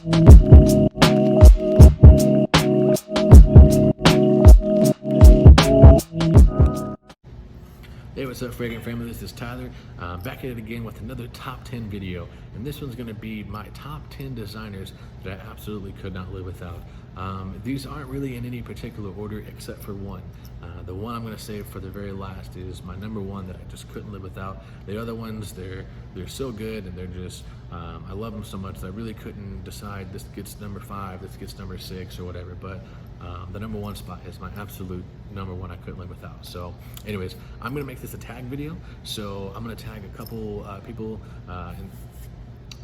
Hey, what's up, Fragrant family? This is Tyler, back at it again with another top 10 video, and this one's going to be my top 10 designers that I absolutely could not live without. These aren't really in any particular order except for one. The one I'm going to save for the very last is my number one that I just couldn't live without. The other ones, they're so good, and they're just I love them so much that I really couldn't decide this gets number 5, this gets number 6, or whatever. But the number one spot is my absolute number one I couldn't live without. So anyways, I'm gonna make this a tag video. So I'm gonna tag a couple people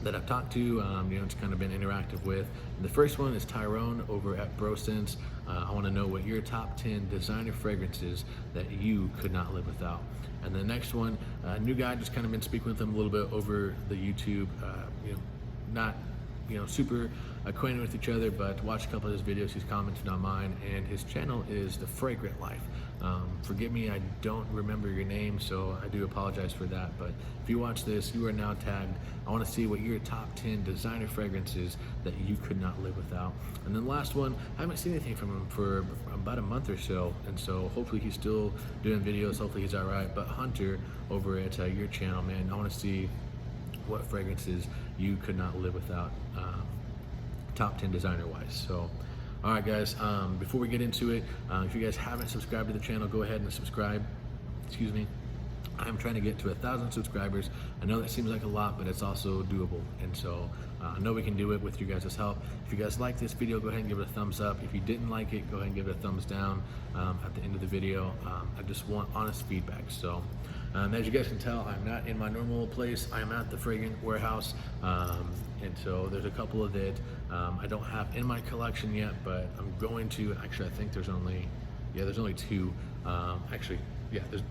that I've talked to, it's kind of been interactive with. And the first one is Tyrone over at BroSense. I wanna know what your top 10 designer fragrances that you could not live without. And the next one, new guy, just kind of been speaking with him a little bit over the YouTube, not super acquainted with each other, but watched a couple of his videos. He's commented on mine, and his channel is The Fragrant Life. Forgive me, I don't remember your name, so I do apologize for that. But if you watch this, you are now tagged. I want to see what your top 10 designer fragrances that you could not live without. And then last one, I haven't seen anything from him for about a month or so, and so hopefully he's still doing videos. Hopefully he's all right. But Hunter over at your channel, man, I want to see what fragrances you could not live without, top 10 designer wise. So all right guys, before we get into it, if you guys haven't subscribed to the channel, go ahead and subscribe. Excuse me. I'm trying to get to 1,000 subscribers. I know that seems like a lot, but it's also doable, and so I know we can do it with you guys' help. If you guys like this video, go ahead and give it a thumbs up. If you didn't like it, go ahead and give it a thumbs down at the end of the video. I just want honest feedback. So as you guys can tell, I'm not in my normal place. I'm at the Fragrant Warehouse, and so there's a couple of that I don't have in my collection yet, but I'm going to. Actually, I think there's only 2.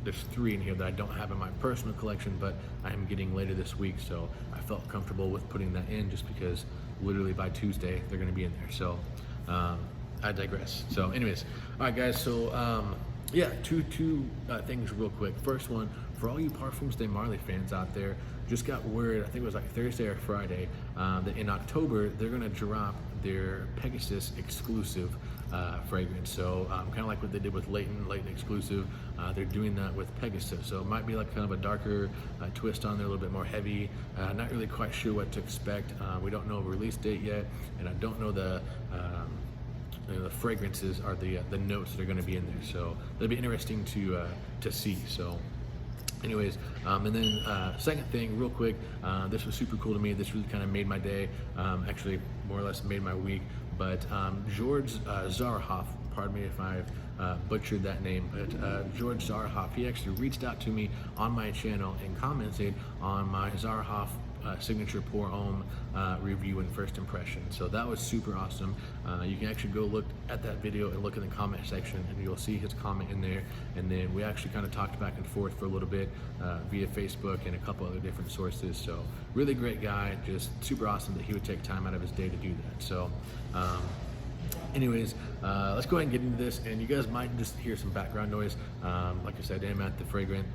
There's 3 in here that I don't have in my personal collection, but I am getting later this week, so I felt comfortable with putting that in just because literally by Tuesday they're going to be in there. So I digress. So anyways, all right guys, so two things real quick. First one, for all you Parfums de Marly fans out there, just got word, I think it was like Thursday or Friday, that in October they're going to drop their Pegasus exclusive fragrance. So kind of like what they did with Leighton exclusive, they're doing that with Pegasus. So it might be like kind of a darker twist on there, a little bit more heavy. Not really quite sure what to expect. We don't know a release date yet, and I don't know the fragrances are the notes that are going to be in there. So it'll be interesting to see. So anyways, and then second thing real quick, this was super cool to me. This really kind of made my day, actually more or less made my week. But George Zarhoff, pardon me if I butchered that name, but George Zarhoff, he actually reached out to me on my channel and commented on my Zarhoff signature Pour Homme review and first impression. So that was super awesome. You can actually go look at that video and look in the comment section, and you'll see his comment in there. And then we actually kind of talked back and forth for a little bit via Facebook and a couple other different sources. So really great guy, just super awesome that he would take time out of his day to do that. So anyways, let's go ahead and get into this, and you guys might just hear some background noise. Like I said, I'm at the Fragrant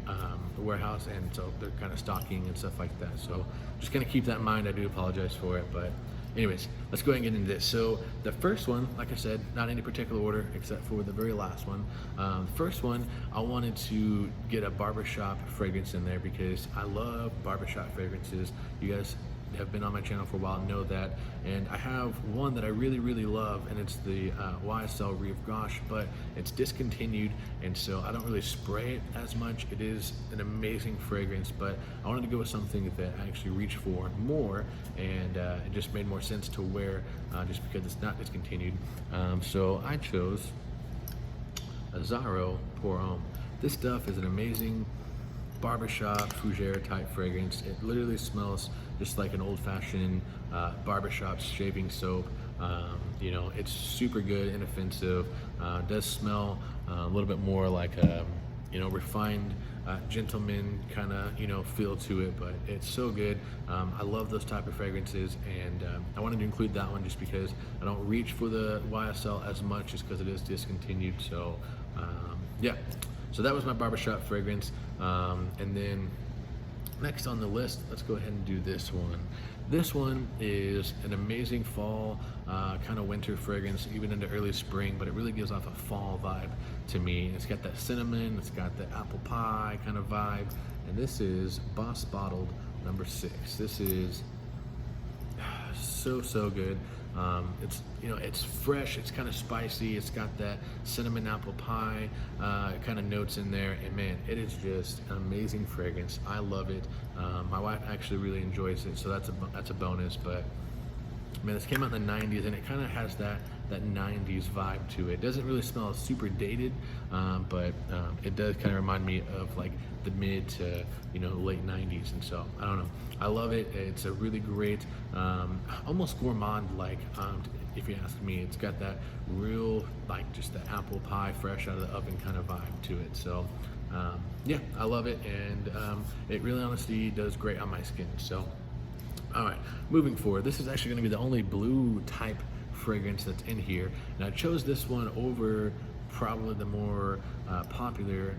Warehouse, and so they're kind of stocking and stuff like that. So just gonna keep that in mind. I do apologize for it, but anyways, let's go ahead and get into this. So the first one, like I said, not in any particular order except for the very last one. First one, I wanted to get a barbershop fragrance in there because I love barbershop fragrances. You guys have been on my channel for a while know that, and I have one that I really love, and it's the YSL Rive Gauche, but it's discontinued, and so I don't really spray it as much. It is an amazing fragrance, but I wanted to go with something that I actually reach for more, and it just made more sense to wear just because it's not discontinued. So I chose a Zaro Pour Homme. This stuff is an amazing barbershop fougere type fragrance. It literally smells just like an old-fashioned barbershop shaving soap. It's super good, inoffensive. Does smell a little bit more like a refined gentleman kind of feel to it, but it's so good. I love those type of fragrances, and I wanted to include that one just because I don't reach for the YSL as much just because it is discontinued. So so that was my barbershop fragrance. And then next on the list, let's go ahead and do this one. This one is an amazing fall, kind of winter fragrance, even into early spring, but it really gives off a fall vibe to me. It's got that cinnamon, it's got the apple pie kind of vibe, and this is Boss Bottled number 6. This is so good. It's, you know, it's fresh, it's kind of spicy, it's got that cinnamon apple pie kind of notes in there, and man, it is just an amazing fragrance. I love it. My wife actually really enjoys it, so that's a bonus. But man, this came out in the 90s, and it kind of has that 90s vibe to it. It doesn't really smell super dated, but it does kind of remind me of like the mid to, you know, late 90s. And so I don't know, I love it. It's a really great, almost gourmand like, if you ask me. It's got that real, like, just the apple pie fresh out of the oven kind of vibe to it. So yeah, I love it, and it really honestly does great on my skin. So all right, moving forward, this is actually going to be the only blue type fragrance that's in here, and I chose this one over probably the more popular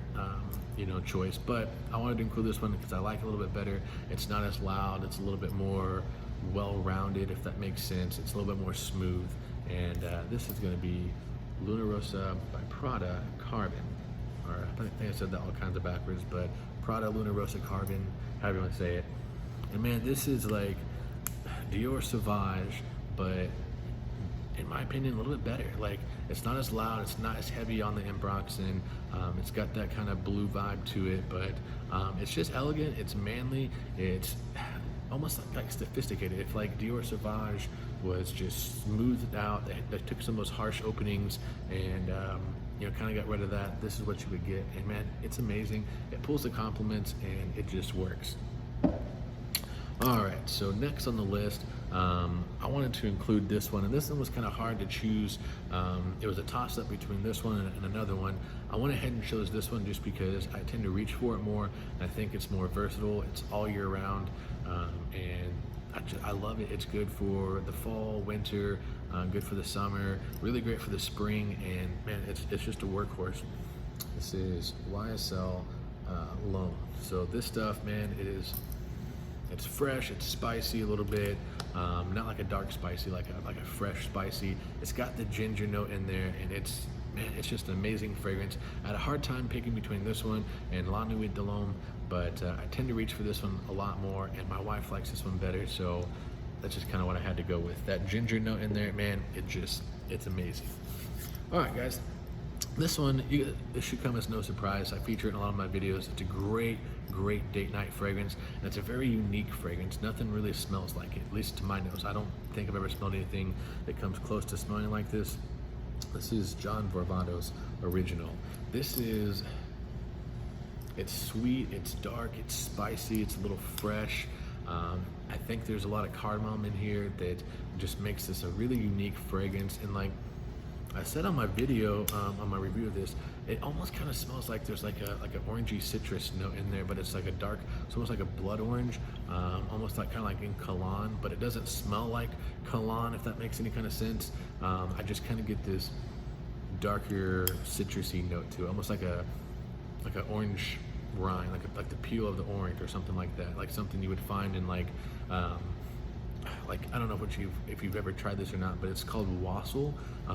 you know, choice, but I wanted to include this one because I like it a little bit better. It's not as loud, it's a little bit more well-rounded, if that makes sense. It's a little bit more smooth, and this is going to be Luna Rossa by Prada Carbon, or I think I said that all kinds of backwards, but Prada Luna Rossa Carbon, however you want to say it. And man, this is like Dior Sauvage, but in my opinion, a little bit better. Like, it's not as loud, it's not as heavy on the Ambroxan. It's got that kind of blue vibe to it, but it's just elegant, it's manly, it's almost like sophisticated. If like Dior Sauvage was just smoothed out, they took some of those harsh openings and you know, kind of got rid of that, this is what you would get. And man, it's amazing. It pulls the compliments and it just works. All right, so next on the list, I wanted to include this one, and this one was kind of hard to choose. It was a toss-up between this one and another one. I went ahead and chose this one just because I tend to reach for it more, and I think it's more versatile. It's all year round, and I love it. It's good for the fall, winter, good for the summer, really great for the spring, and man, it's just a workhorse. This is YSL L'Homme. So this stuff, man, it's fresh, it's spicy a little bit, not like a dark spicy, like a fresh spicy. It's got the ginger note in there, and it's just an amazing fragrance. I had a hard time picking between this one and La Nuit de l'Homme, but I tend to reach for this one a lot more, and my wife likes this one better, so that's just kind of what I had to go with. That ginger note in there, man, it's amazing. All right, guys. This one, it should come as no surprise. I feature it in a lot of my videos. It's a great date night fragrance, and it's a very unique fragrance. Nothing really smells like it, at least to my nose. I don't think I've ever smelled anything that comes close to smelling like this. This is John Varvatos Original. It's sweet, it's dark, it's spicy, it's a little fresh. I think there's a lot of cardamom in here that just makes this a really unique fragrance. And like I said on my video, on my review of this, it almost kind of smells like there's like an orangey citrus note in there, but it's like a dark, it's almost like a blood orange, almost like kind of like in cologne, but it doesn't smell like cologne, if that makes any kind of sense. I just kind of get this darker citrusy note to it, almost like an orange rind, like the peel of the orange or something like that, like something you would find in like I don't know if you've ever tried this or not, but it's called wassail.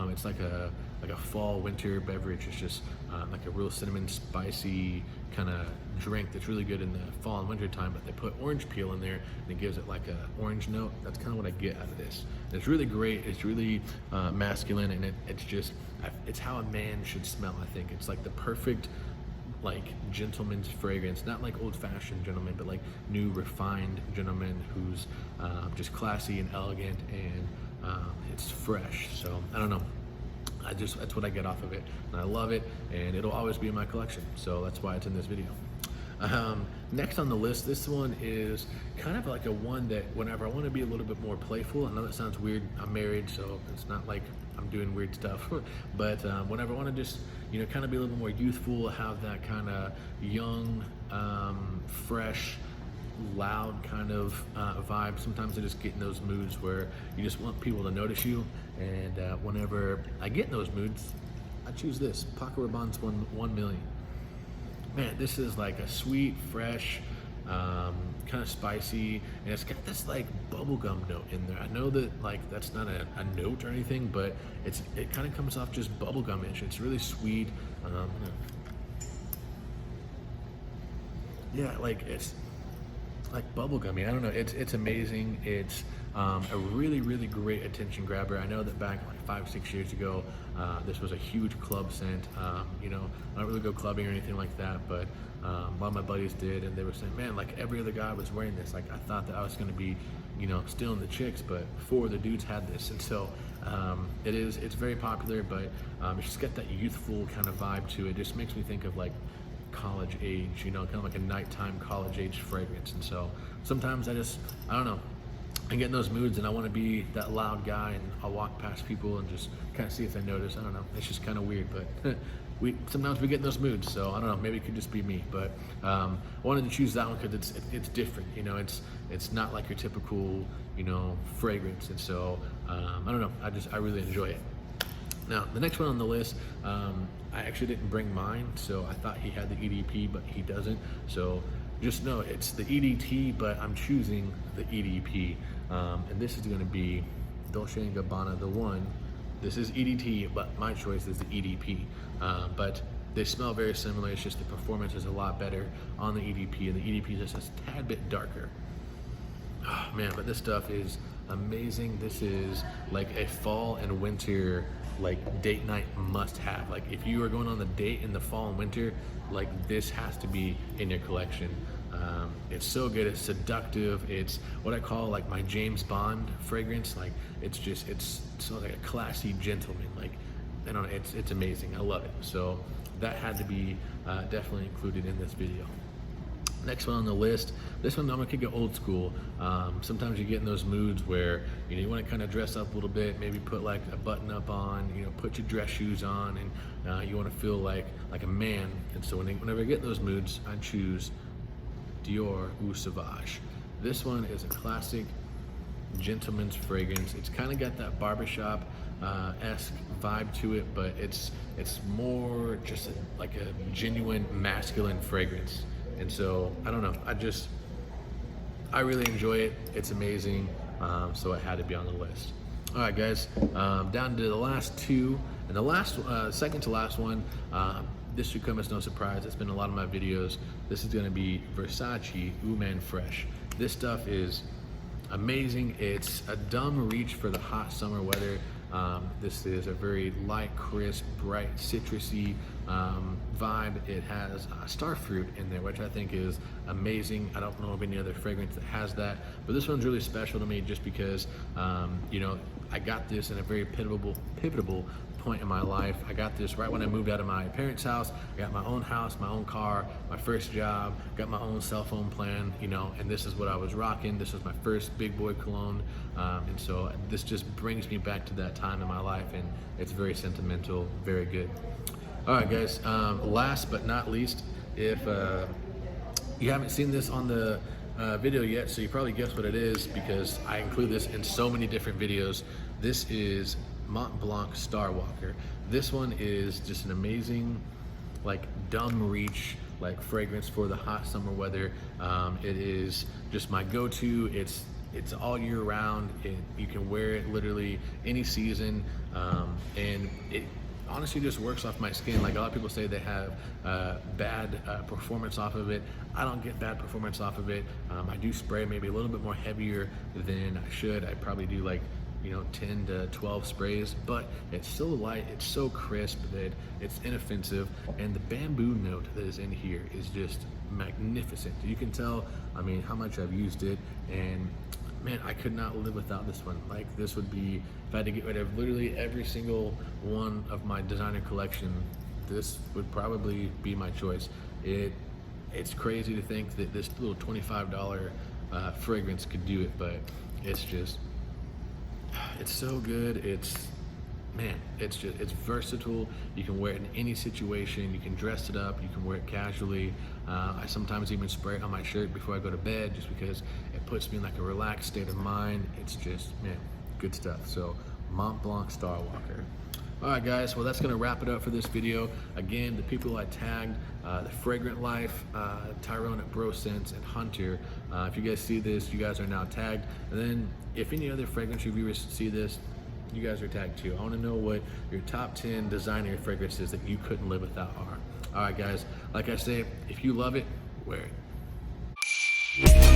It's like a fall winter beverage. It's just like a real cinnamon spicy kind of drink that's really good in the fall and winter time, but they put orange peel in there and it gives it like a orange note. That's kind of what I get out of this. And it's really great. It's really masculine, and it's how a man should smell. I think it's like the perfect like gentleman's fragrance, not like old-fashioned gentleman, but like new refined gentleman who's just classy and elegant, and it's fresh. So I don't know, that's what I get off of it, and I love it, and it'll always be in my collection, so that's why it's in this video. Next on the list, this one is kind of like a one that whenever I want to be a little bit more playful, I know that sounds weird, I'm married, so it's not like I'm doing weird stuff, but whenever I want to just, you know, kind of be a little more youthful, have that kind of young, fresh, loud kind of vibe. Sometimes I just get in those moods where you just want people to notice you, and whenever I get in those moods, I choose this, Paco Rabanne's 1 Million. Man, this is like a sweet, fresh, kind of spicy, and it's got this like bubblegum note in there. I know that like that's not a note or anything, but it kind of comes off just bubblegum-ish. It's really sweet. Yeah, like it's like bubblegummy. I don't know. It's amazing. It's a really, really great attention grabber. I know that back like 5-6 years ago, this was a huge club scent. You know, I don't really go clubbing or anything like that, but a lot of my buddies did, and they were saying, man, like every other guy was wearing this. Like I thought that I was going to be, you know, stealing the chicks, but 4 of the dudes had this, and so it's very popular. But it's just got that youthful kind of vibe to it. It just makes me think of like college age, you know, kind of like a nighttime college age fragrance. And so sometimes I don't know, I get in those moods and I want to be that loud guy, and I'll walk past people and just kind of see if they notice. I don't know, it's just kind of weird, but sometimes we get in those moods, so I don't know, maybe it could just be me. But I wanted to choose that one because it's different, you know, it's not like your typical, you know, fragrance. And so I don't know, I really enjoy it. Now, the next one on the list, I actually didn't bring mine, so I thought he had the EDP, but he doesn't. So just know it's the EDT, but I'm choosing the EDP. And this is gonna be Dolce & Gabbana, the one. This is EDT, but my choice is the EDP. But they smell very similar, it's just the performance is a lot better on the EDP, and the EDP is just a tad bit darker. Oh, man, but this stuff is amazing. This is like a fall and winter like date night must have. Like if you are going on the date in the fall and winter, like this has to be in your collection. It's so good, it's seductive. It's what I call like my James Bond fragrance. Like it's so like a classy gentleman. Like I don't know, it's amazing. I love it. So that had to be definitely included in this video. Next one on the list, this one I'm gonna kick it old school. Sometimes you get in those moods where you want to kind of dress up a little bit, maybe put like a button up on, put your dress shoes on, and you want to feel like a man. And so whenever I get in those moods, I choose Dior Eau Sauvage. This one is a classic gentleman's fragrance. It's kind of got that barbershop esque vibe to it, but it's more just like a genuine masculine fragrance. And so, I don't know, I really enjoy it. It's amazing, so it had to be on the list. All right, guys, down to the last two, and the last, second to last one, this should come as no surprise. It's been a lot of my videos. This is gonna be Versace Eau Man Fresh. This stuff is amazing. It's a dumb reach for the hot summer weather. This is a very light, crisp, bright, citrusy vibe. It has starfruit in there, which I think is amazing. I don't know of any other fragrance that has that, but this one's really special to me just because, I got this in a very pivotal point in my life. I got this right when I moved out of my parents' house. I got my own house, my own car, my first job, got my own cell phone plan, and this is what I was rocking. This was my first big boy cologne. And so this just brings me back to that time in my life, and it's very sentimental, very good. All right, guys, last but not least, if you haven't seen this on the video yet, so you probably guess what it is because I include this in so many different videos. This is Mont Blanc Star Walker. This one is just an amazing, like dumb reach, like fragrance for the hot summer weather. It is just my go-to. It's all year round. You can wear it literally any season, and it honestly just works off my skin. Like a lot of people say they have bad performance off of it. I don't get bad performance off of it. I do spray maybe a little bit more heavier than I should. I probably do like 10 to 12 sprays, but it's so light, it's so crisp that it's inoffensive, and the bamboo note that is in here is just magnificent. You can tell, how much I've used it, and man, I could not live without this one. Like this would be, if I had to get rid of literally every single one of my designer collection, this would probably be my choice. It's crazy to think that this little $25 fragrance could do it, but it's so good. It's versatile. You can wear it in any situation. You can dress it up. You can wear it casually. I sometimes even spray it on my shirt before I go to bed just because it puts me in like a relaxed state of mind. It's just, man, good stuff. So Mont Blanc Star Walker. All right, guys, well, that's gonna wrap it up for this video. Again, the people I tagged, the Fragrant Life, Tyrone at BroSense, and Hunter. If you guys see this, you guys are now tagged. And then if any other fragrance reviewers see this, you guys are tagged too. I wanna know what your top 10 designer fragrances that you couldn't live without are. All right, guys, like I say, if you love it, wear it.